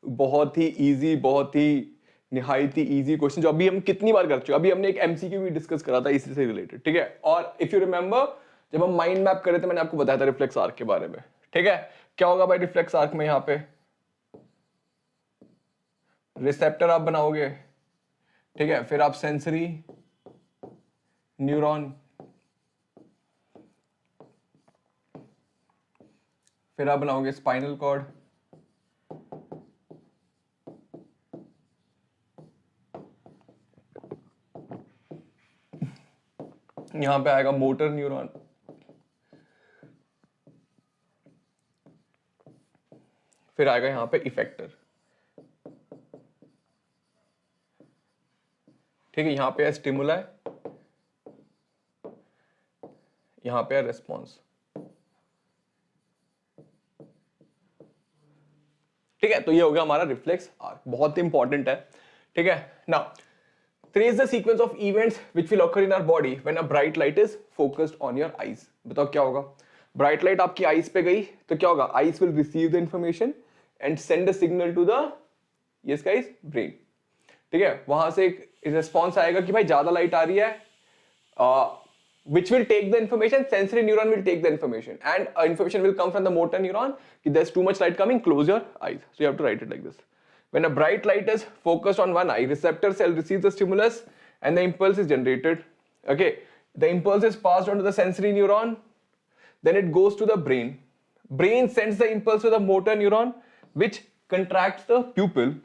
बहुत ही इजी, बहुत ही निहायत ही इजी क्वेश्चन जो अभी हम कितनी बार कर चुके. अभी हमने एक एमसीक्यू भी डिस्कस करा था इसी से रिलेटेड. ठीक है, और इफ यू रिमेंबर जब हम माइंड मैप कर रहे थे मैंने आपको बताया था रिफ्लेक्स आर्क के बारे में. ठीक है, क्या होगा भाई रिफ्लेक्स आर्क में? यहां पे रिसेप्टर आप बनाओगे. ठीक है, फिर आप सेंसरी न्यूरॉन, फिर आप बनाओगे स्पाइनल कॉर्ड, यहां पे आएगा मोटर न्यूरॉन, फिर आएगा यहां पे इफेक्टर. ठीक है, यहां पे है स्टिमुलाई, यहां पे रेस्पॉन्स। ठीक है, तो ये हो गया हमारा रिफ्लेक्स आर्क, बहुत इंपॉर्टेंट है। ठीक है, now trace the sequence of events which will occur in our body when a bright light is focused on your eyes। बताओ क्या होगा, ब्राइट लाइट आपकी आईज पे गई तो क्या होगा, eyes will receive the information and send a signal to the yes guys brain. ठीक है, वहां से एक रिस्पॉन्स आएगा कि भाई ज्यादा लाइट आ रही है, which will take the information, sensory neuron will take the information and information will come from the motor neuron कि there's too much light coming, close your eyes, so you have to write it like this। When a bright light is focused on one eye, receptor cell receives the stimulus and the impulse is generated। Okay, the impulse is passed on to the sensory neuron, then it goes to the brain, brain sends the impulse to the motor neuron which contracts the pupil।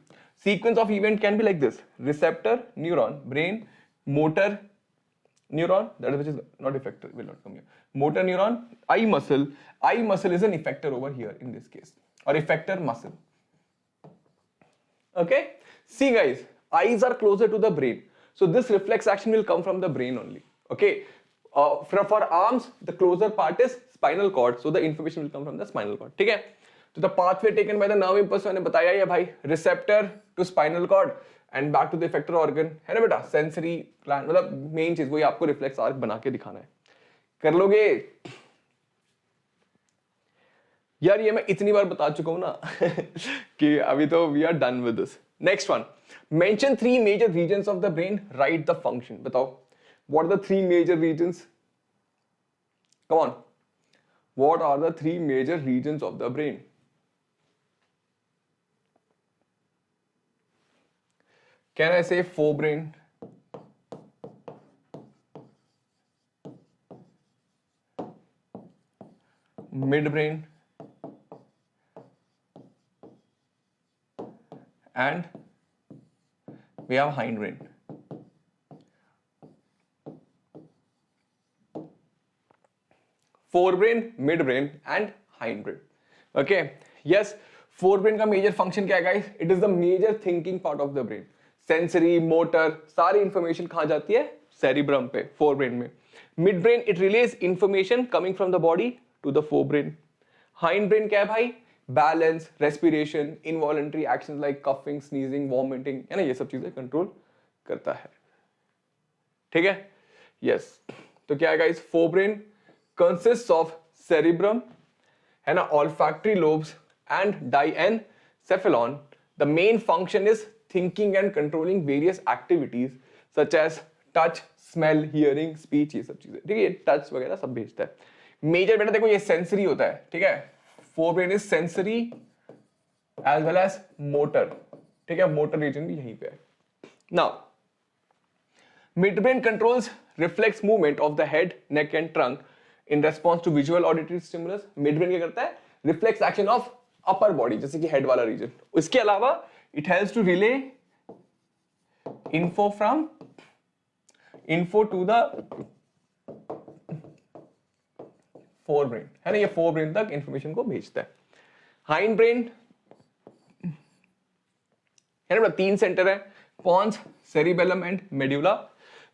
Sequence of event can be like this: receptor neuron, brain, motor neuron, that is which is not effector, will not come here, motor neuron, eye muscle is an effector over here in this case, or effector muscle। Okay, see guys, eyes are closer to the brain, so this reflex action will come from the brain only। Okay, for arms the closer part is spinal cord, so the information will come from the spinal cord। ठीक है, तो the pathway taken by the nerve impulse मैंने बताया ही है भाई, receptor to spinal cord and back to the effector organ, है ना बेटा, sensory gland, मतलब मेन चीज वही आपको रिफ्लेक्स आर्क बना के दिखाना है। कर लोगे यार, ये मैं इतनी बार बता चुका हूं ना कि अभी तो we are done with this. Next one, mention 3 major regions of the brain, write the function. बताओ what are the 3 major regions, come on, what are the 3 major regions of the brain? Can I say forebrain, midbrain and we have hindbrain। forebrain, midbrain and hindbrain। okay, yes, forebrain का major function क्या है guys? It is the major thinking part of the brain. Sensory, motor, सारी information कहां जाती है? Cerebrum पे, forebrain में। Midbrain it relays information coming from the body to the forebrain. Hindbrain क्या है भाई? Balance, respiration, involuntary actions like coughing, sneezing, vomiting, है ना, ये सब चीजें कंट्रोल करता है। ठीक है, यस। तो क्या है guys? Forebrain consist of cerebrum, है ना, olfactory lobes and diencephalon. The main function is thinking and controlling various activities such as touch, smell, hearing, speech, ये सब चीजें। ठीक है, ये टच वगैरह सब भेजता है। मेजर बेटा देखो ये सेंसरी होता है, ठीक है, forebrain is sensory as well as motor. ठीक है, मोटर रीजन भी यहीं पे है। Now midbrain controls reflex movement of the head, neck and trunk in response to visual auditory stimulus। midbrain क्या करता है? reflex action of upper body, जैसे कि head वाला रीजन। इसके अलावा it helps to relay info to the forebrain, है ना, ये forebrain तक इंफॉर्मेशन को भेजता है। hindbrain है ना, 3 सेंटर है, pons, cerebellum and medulla।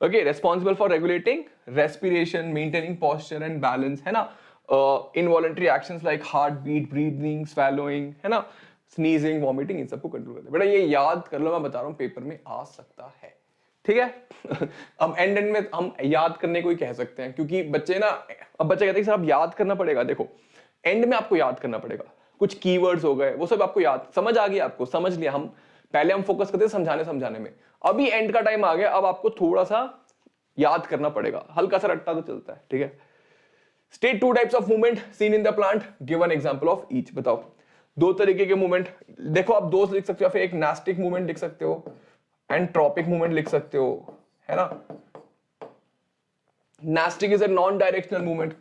okay, responsible for regulating respiration, maintaining posture and balance, है ना, involuntary actions like heartbeat, breathing, swallowing, है ना, sneezing, vomiting, इन सबको कंट्रोल करता है। बेटा ये याद कर लो, मैं बता रहा हूँ पेपर में आ सकता है। ठीक है अब एंड में हम याद करने को ही कह सकते हैं, क्योंकि बच्चे ना, अब बच्चे कहते हैं सर अब याद करना पड़ेगा। देखो एंड में आपको याद करना पड़ेगा, कुछ कीवर्ड्स हो गए वो सब आपको याद, समझ आ गया आपको, समझ लिया। हम पहले हम फोकस करते थे समझाने में, अभी एंड का टाइम आ गया, अब आपको थोड़ा सा याद करना पड़ेगा, हल्का सा रट्टा तो चलता है। ठीक है, state 2 types of movement seen in the plant, give an example of each. बताओ 2 तरीके के मूवमेंट, देखो आप 2 लिख सकते हो, फिर एक नास्टिक मूवमेंट लिख सकते हो एंड ट्रॉपिक मूवमेंट लिख सकते हो, है ना। Nastic is a non directional movement,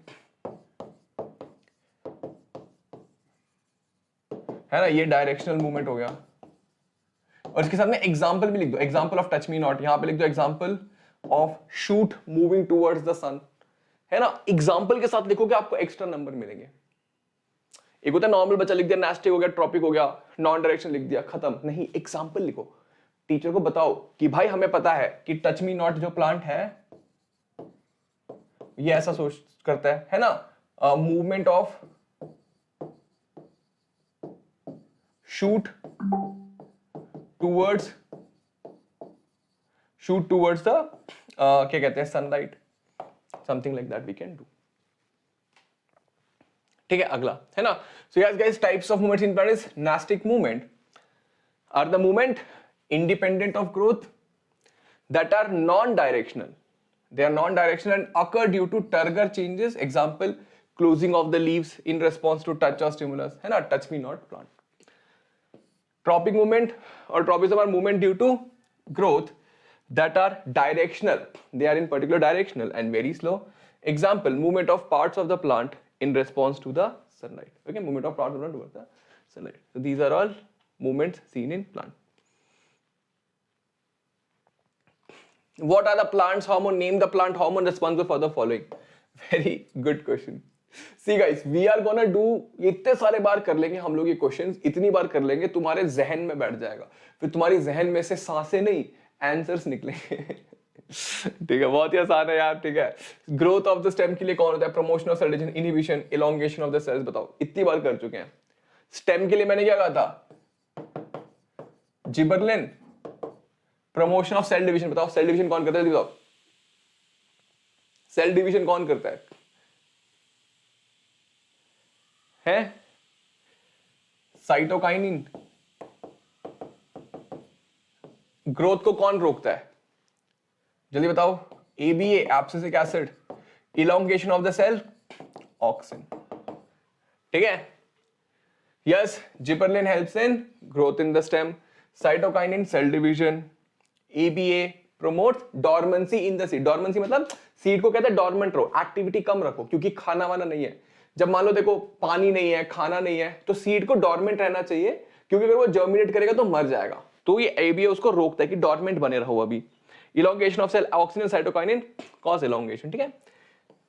है ना, ये डायरेक्शनल मूवमेंट हो गया। और इसके साथ में एग्जांपल भी लिख दो, example of touch me not, यहां पे लिख दो example of shoot moving towards the sun, है ना। एग्जांपल के साथ लिखोगे आपको एक्स्ट्रा नंबर मिलेंगे। एक होता है नॉर्मल बच्चा लिख दिया, नास्टिक हो गया, ट्रॉपिक हो गया, नॉन डायरेक्शन लिख दिया, खत्म। नहीं, एग्जांपल लिखो, टीचर को बताओ कि भाई हमें पता है कि टच मी नॉट जो प्लांट है ये ऐसा सोच करता है ना, movement of shoot towards the क्या कहते हैं sunlight, something like that we can do. ठीक है, अगला है ना, so yes guys, types of movements in plant is nastic movement are the movement independent of growth that are non-directional. They are non-directional and occur due to turgor changes. Example, closing of the leaves in response to touch or stimulus. है ना, touch me not plant. Tropic movement or tropism are movement due to growth that are directional. They are in particular directional and very slow. Example, movement of parts of the plant in response to the sunlight. Okay, movement of parts of the plant towards the sunlight. So these are all movements seen in plant. What are the plant's hormone? Name the plant hormone responsible for the following. Very good question. See guys, we are gonna do, इतने सारे बार कर लेंगे हम लोग ये questions, इतनी बार कर लेंगे तुम्हारे जहन में बैठ जाएगा, फिर तुम्हारी जहन में से सांसें नहीं आंसर्स निकलेंगे। ठीक है, बहुत ही आसान है यार। ठीक है, ग्रोथ ऑफ द स्टेम के लिए कौन होता है? Promotion of cell division, inhibition, elongation of the cells. बताओ, इतनी बार कर चुके हैं। स्टेम के लिए मैंने क्या कहा था? Gibberellin. Promotion of cell division, बताओ सेल डिवीजन कौन करता है? बताओ सेल डिवीजन कौन करता है? साइटोकाइनिन। ग्रोथ को कौन रोकता है? जल्दी बताओ। ABA, abscisic acid. Elongation of the cell, auxin. ठीक है, yes, gibberellin helps in growth in the stem, cytokinin cell division, ABA promotes dormancy in the seed. Dormancy मतलब सीड को कहते हैं डॉर्मेंट रहो, एक्टिविटी कम रखो, क्योंकि खाना वाना नहीं है। जब मान लो देखो पानी नहीं है, खाना नहीं है, तो सीड को डॉर्मेंट रहना चाहिए, क्योंकि अगर वो जर्मिनेट करेगा तो मर जाएगा। तो ये ABA उसको रोकता है कि डॉर्मेंट बने रहो अभी। Elongation of cell, auxin and cytokinin cause elongation. ठीक है,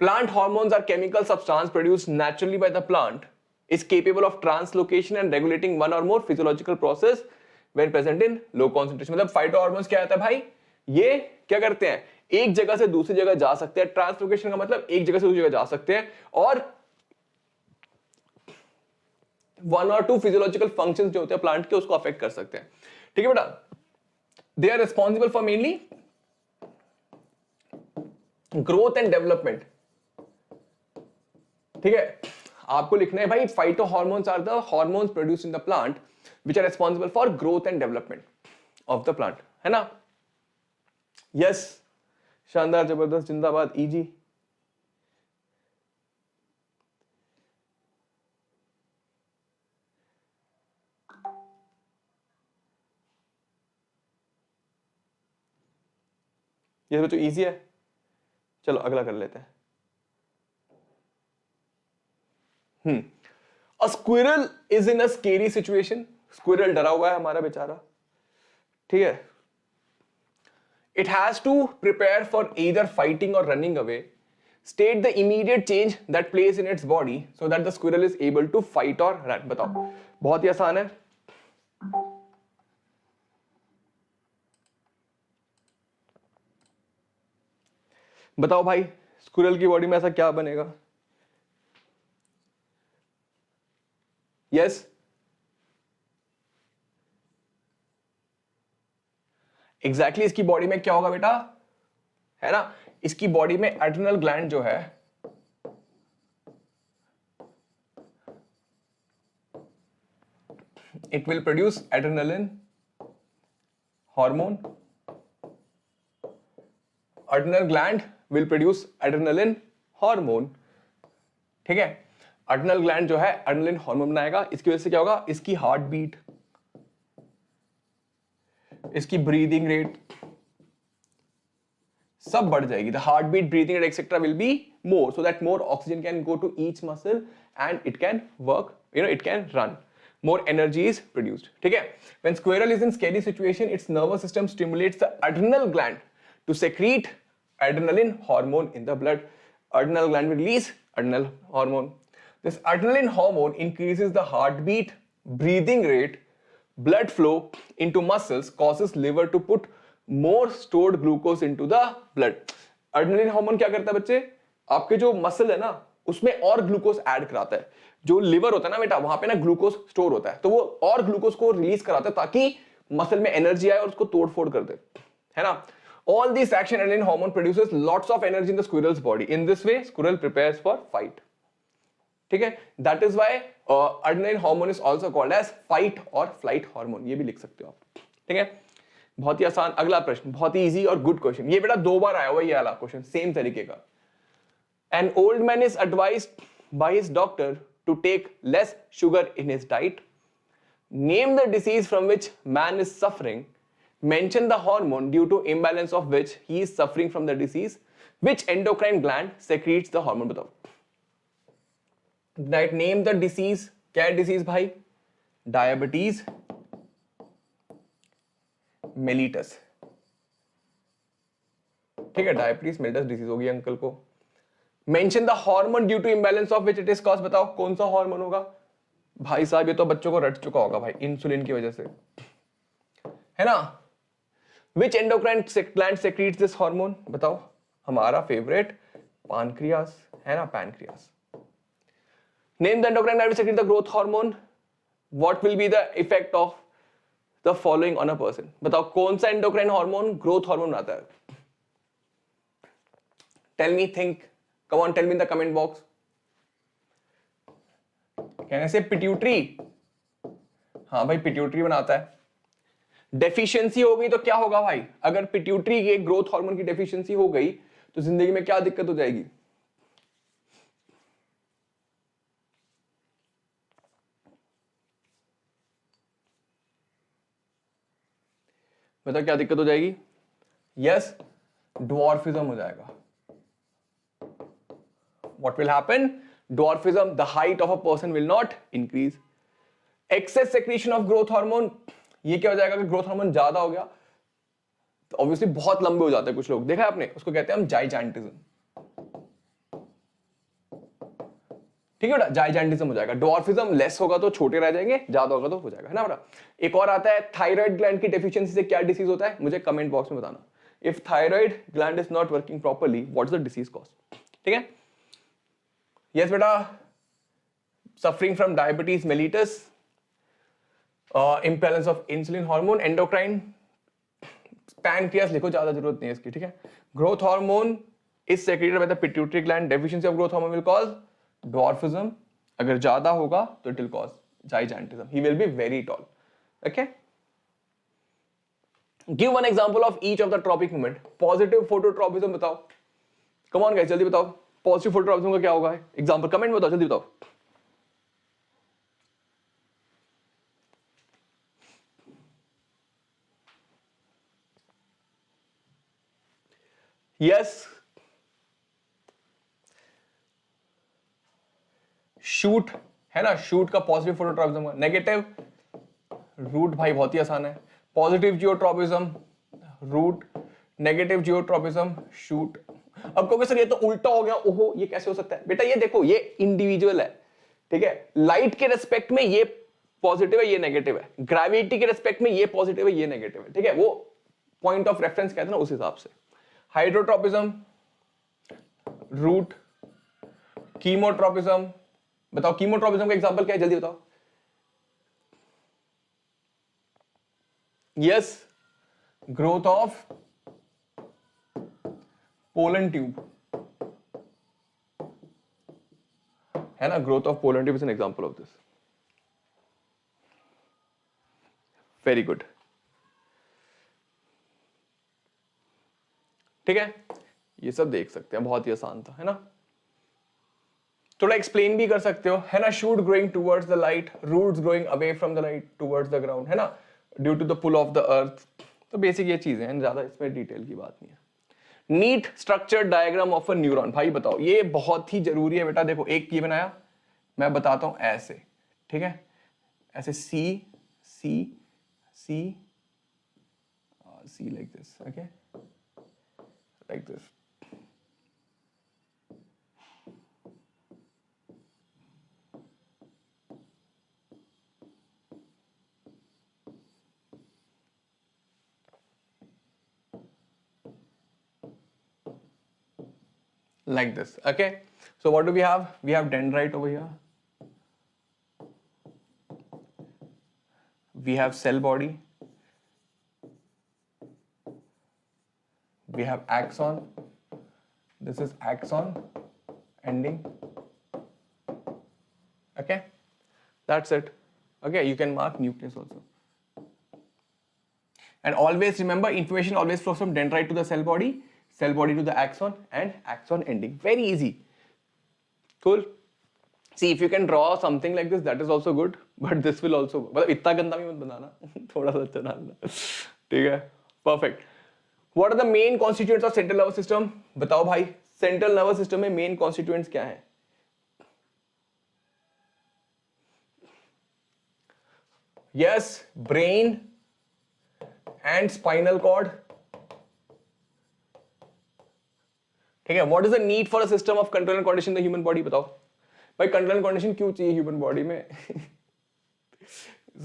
plant hormones are chemical substance produced naturally by the plant, is capable of translocation and regulating one or more physiological process when present in low concentration. मतलब phyto hormones क्या होता है भाई? ये क्या करते हैं? एक जगह से दूसरी जगह जा सकते हैं। ट्रांसलोकेशन का मतलब एक जगह से दूसरी जगह जा सकते हैं, और वन और टू फिजियोलॉजिकल फंक्शंस जो होते हैं प्लांट के, उसको अफेक्ट कर सकते हैं। ठीक है बेटा, they are responsible for mainly growth and development. ठीक है, आपको लिखना है भाई, phyto hormones are the hormones produced in the plant which are responsible for growth and development of the plant, है ना? Yes, शानदार, जबरदस्त, जिंदाबाद, इजी। ये बच्चों इजी है। चलो अगला कर लेते हैं। A squirrel is in a scary situation. Squirrel डरा हुआ है हमारा बेचारा। ठीक है, it has to prepare for either fighting or running away. State the immediate change that place in its body so that the squirrel is able to fight or run. बताओ, बहुत ही आसान है। बताओ भाई, स्क्विरल की बॉडी में ऐसा क्या बनेगा? यस, एग्जैक्टली इसकी बॉडी में क्या होगा बेटा? है ना, इसकी बॉडी में एड्रिनल ग्लैंड जो है, it will produce adrenaline hormone. Adrenal gland will produce adrenaline hormone. ठीक है, एड्रिनल ग्लैंड जो है एड्रेनलिन हार्मोन बनाएगा। इसकी वजह से क्या होगा? इसकी हार्ट बीट, इसकी ब्रीदिंग रेट सब बढ़ जाएगी। The heart beat, breathing rate etcetera will be more, so that more oxygen can go to each muscle and it can work, it can run, more energy is produced. ठीक है, when squirrel is in scary situation, its nervous system stimulates the adrenal gland to secrete adrenaline hormone in the blood. Adrenal gland will release adrenal hormone. This adrenaline hormone increases the heartbeat, breathing rate, blood flow into muscles, causes liver to put more stored glucose into the blood. Adrenaline hormone क्या करता है बच्चे? आपके जो muscle है ना उसमें और ग्लूकोज ऐड कराता है। जो लिवर होता है ना बेटा, वहां पे ना ग्लूकोज स्टोर होता है, तो वो और ग्लूकोज को रिलीज कराता है ताकि मसल में एनर्जी आए और उसको तोड़फोड़ कर दे, है ना। All this action adrenaline hormone produces lots of energy in the squirrel's body. In this way squirrel prepares for fight. ठीक है, that is why adrenaline hormone is also called as fight और फ्लाइट हार्मोन, ये भी लिख सकते हो आप। ठीक है, बहुत ही आसान। अगला प्रश्न बहुत ही इजी और गुड क्वेश्चन, ये बेटा 2 बार आया हुआ ये वाला क्वेश्चन सेम तरीके का। An old man is advised by his doctor to take less sugar in his diet. Name the disease from which man is suffering. Mention the hormone due to imbalance of which he is suffering from the disease. Which endocrine gland secretes the hormone? बताओ। Right, name the disease. क्या है disease भाई? Diabetes mellitus। ठीक है, diabetes mellitus disease होगी uncle को। Mention the hormone due to imbalance of which it is cause. बताओ कौन सा हार्मोन होगा भाई साहब, ये तो बच्चों को रट चुका होगा भाई, इंसुलिन की वजह से, है ना। Which endocrine gland secretes this hormone? बताओ। हमारा फेवरेट पानक्रियास, है ना, pancreas. Name the endocrine gland secrete the growth hormone. What will be the effect of the following on a person? बताओ कौन सा एंडोक्राइन हार्मोन ग्रोथ हार्मोन आता है? Tell me, think, come on, tell me in the comment box. कहने से pituitary, हाँ भाई pituitary बनाता है। डेफिशिएंसी हो गई तो क्या होगा भाई? अगर पिट्यूटरी के ग्रोथ हार्मोन की डेफिशिएंसी हो गई तो जिंदगी में क्या दिक्कत हो जाएगी? बताओ क्या दिक्कत हो जाएगी? यस, ड्वार्फिज्म हो जाएगा। What will happen? Dwarfism, the height of a person will not increase. Excess secretion of growth hormone, ये क्या हो जाएगा कि ग्रोथ हार्मोन ज्यादा हो गया तो ऑब्वियसली बहुत लंबे हो जाते हैं कुछ लोग, देखा है आपने, उसको कहते हैं हम जाइजेंटिज्म। ठीक है बेटा, जाइजेंटिज्म हो जाएगा। ड्वार्फिज्म लेस होगा तो छोटे रह जाएंगे, ज्यादा होगा तो हो जाएगा, है ना बेटा। एक और आता है थायराइड ग्लैंड की डेफिशिएंसी से क्या डिसीज होता है? मुझे कमेंट बॉक्स में बताना। If thyroid gland is not working properly, what is the disease cause? ठीक है, यस बेटा, suffering from diabetes mellitus, imbalance of insulin hormone, endocrine, pancreas लिखो, ज्यादा जरूरत नहीं है इसकी। ठीक है, growth hormone is secreted by the pituitary gland. Deficiency of growth hormone will cause dwarfism. अगर ज्यादा होगा तो it will cause gigantism. He will be very tall. Okay. Give one example of each of the tropic movement. Positive phototropism बताओ। Come on guys, जल्दी बताओ। Positive phototropism का क्या होगा? Example comment में बताओ, जल्दी बताओ। यस, शूट, है ना, शूट का पॉजिटिव फोटोट्रॉपिज्म। नेगेटिव रूट, भाई बहुत ही आसान है। Positive geotropism root, negative geotropism shoot. अब कहोगे सर ये तो उल्टा हो गया, ओहो ये कैसे हो सकता है? बेटा ये देखो, ये इंडिविजुअल है, ठीक है। लाइट के रेस्पेक्ट में ये पॉजिटिव है, ये नेगेटिव है। ग्रेविटी के रेस्पेक्ट में ये पॉजिटिव है, ये नेगेटिव है, ठीक है। वो पॉइंट ऑफ रेफरेंस कहते हैं ना, उस हिसाब से। हाइड्रोट्रोपिज्म रूट, कीमोट्रोपिज्म, बताओ कीमोट्रोपिज्म का एग्जांपल क्या है, जल्दी बताओ। Yes, growth of pollen tube, है ना, growth of pollen tube is an example of this. Very good, ठीक है, ये सब देख सकते हैं, बहुत ही आसान था, है ना। थोड़ा एक्सप्लेन भी कर सकते हो, है ना। Shoot growing towards the light, roots growing away from the light towards the ground, है ना, due to the pull of the earth. तो बेसिक ये चीजें हैं, ज्यादा इसमें डिटेल की बात नहीं है। Neat structure diagram of a neuron, भाई बताओ, ये बहुत ही जरूरी है बेटा। देखो एक ये बनाया, मैं बताता हूं ऐसे, ठीक है, ऐसे see see see see like this, okay, like this. like this. Okay, so what do we have? We have dendrite over here, we have cell body, we have axon, this is axon ending. Okay, that's it. Okay, you can mark nucleus also. And always remember, information always flows from dendrite to the cell body to the axon, and axon ending. Very easy. Cool. See, if you can draw something like this, that is also good. But this will also, मतलब इतना गंदा भी मत बनाना, थोड़ा सा अच्छा डालना. ठीक है? Perfect. What are the main constituents of central nervous system? बताओ भाई, central nervous system में main constituents क्या हैं? Yes, brain and spinal cord. ठीक है? What is the need for a system of control and coordination in the human body? बताओ भाई, control and coordination क्यों चाहिए ह्यूमन बॉडी में?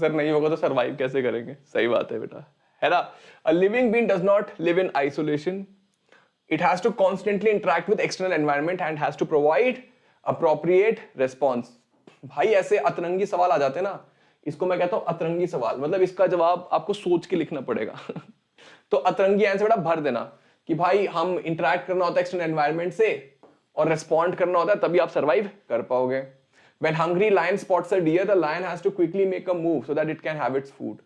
सर नहीं होगा तो सरवाइव कैसे करेंगे? सही बात है बेटा, है ना? A living being does not live in isolation. It has to constantly interact with external environment and has to provide appropriate response. भाई ऐसे अतरंगी सवाल आ जाते हैं ना, इसको मैं कहता हूं अतरंगी सवाल, मतलब इसका जवाब आपको सोच के लिखना पड़ेगा. तो अतरंगी आंसर बेटा भर देना कि भाई हम इंटरैक्ट करना होता है एक्सटर्नल एनवायरनमेंट से और रिस्पॉन्ड करना होता है, तभी आप सर्वाइव कर पाओगे. When hungry lion spots a deer, the lion has to quickly make a move so that it can have its food.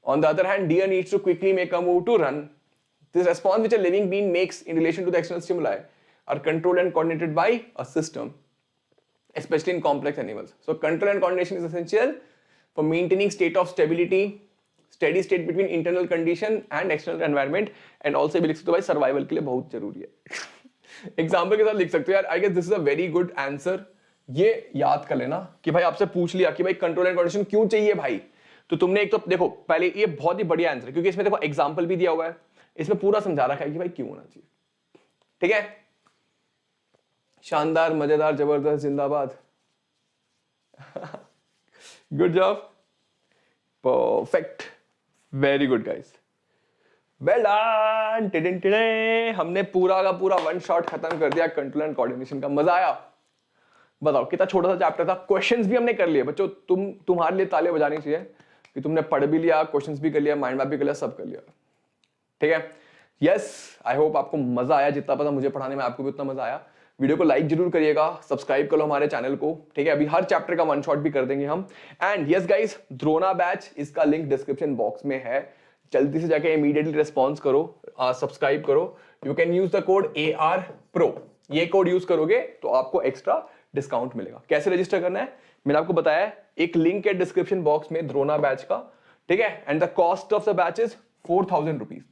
On the other hand, deer needs to quickly make a move to run. This response which a living being makes in relation to the external stimuli are controlled and coordinated by a system, especially in complex animals. So control and coordination is essential for maintaining state of stability, steady state between internal condition and external environment, and also भी लिख सकते हो भाई survival के लिए बहुत जरूरी है. एग्जाम्पल के साथ लिख सकते हो यार. I guess this is a very good answer. ये याद कर लेना कि भाई आपसे पूछ लिया कि भाई कंट्रोल एंड कोऑर्डिनेशन क्यों चाहिए भाई, तो तुमने एक तो देखो पहले ये बहुत ही बढ़िया आंसर है क्योंकि इसमें देखो एग्जाम्पल भी दिया हुआ है, इसमें पूरा समझा रखा है कि भाई क्यों होना चाहिए. ठीक है, शानदार, मजेदार, जबरदस्त, जिंदाबाद. Good job, perfect, very good guys, well done. हमने पूरा का पूरा वन शॉट खत्म कर दिया कंट्रोल एंड कोऑर्डिनेशन का. मजा आया? बताओ कितना छोटा सा चैप्टर था. क्वेश्चंस भी हमने कर लिए बच्चों. तुम्हारे लिए तालियां बजानी चाहिए कि तुमने पढ़ भी लिया, क्वेश्चंस भी कर लिया, माइंड मैप भी कर लिया, सब कर लिया. ठीक है, यस, आई होप आपको मजा आया. जितना पता मुझे पढ़ाने में आपको भी उतना मजा आया. वीडियो को लाइक जरूर करिएगा, सब्सक्राइब करो हमारे चैनल को. ठीक है, अभी हर चैप्टर का वन शॉट भी कर देंगे हम. And yes guys, Drona batch, इसका लिंक डिस्क्रिप्शन बॉक्स में है. जल्दी से जाके इमीडिएटली रिस्पॉन्स करो, सब्सक्राइब करो. You can use the code AR Pro. ये कोड यूज करोगे तो आपको एक्स्ट्रा डिस्काउंट मिलेगा. कैसे रजिस्टर करना है मैंने आपको बताया है, एक लिंक है डिस्क्रिप्शन बॉक्स में द्रोणा बैच का. ठीक है, and the cost of the batch is 4000 rupees.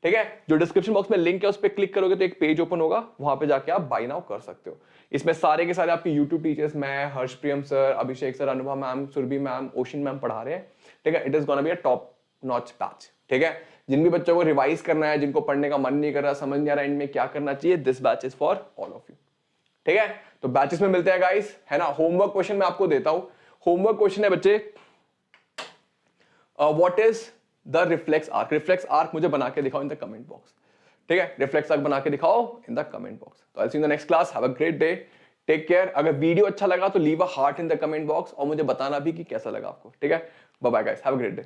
ठीक है, जो डिस्क्रिप्शन बॉक्स में लिंक है उस पर क्लिक करोगे तो एक पेज ओपन होगा, वहां पे जाके आप बाय नाउ कर सकते हो. इसमें सारे के सारे आपके यूट्यूब टीचर्स, मैं, Harshpriyam sir, Abhishek sir, Anubha ma'am, Surabhi ma'am, Oshin ma'am पढ़ा रहे हैं. ठीक है, it is gonna be a top notch batch. ठीक है, जिन भी बच्चों को रिवाइज करना है, जिनको पढ़ने का मन नहीं कर रहा, समझ नहीं आ रहा एंड में क्या करना चाहिए, this batch is for all of you. ठीक है, तो बैचेस में मिलते हैं गाइस, है ना. होमवर्क क्वेश्चन मैं आपको देता हूं. होमवर्क क्वेश्चन है बच्चे, what is the reflex arc. Reflex arc मुझे बना के दिखाओ इन द कमेंट बॉक्स. ठीक है, रिफ्लेक्स आर्क बना के दिखाओ इन द कमेंट बॉक्स. तो I see you in the next class. Have a great day, take care. अगर वीडियो अच्छा लगा तो leave a heart in the comment box और मुझे बताना भी कि कैसा लगा आपको. ठीक है, bye bye guys, have a great day.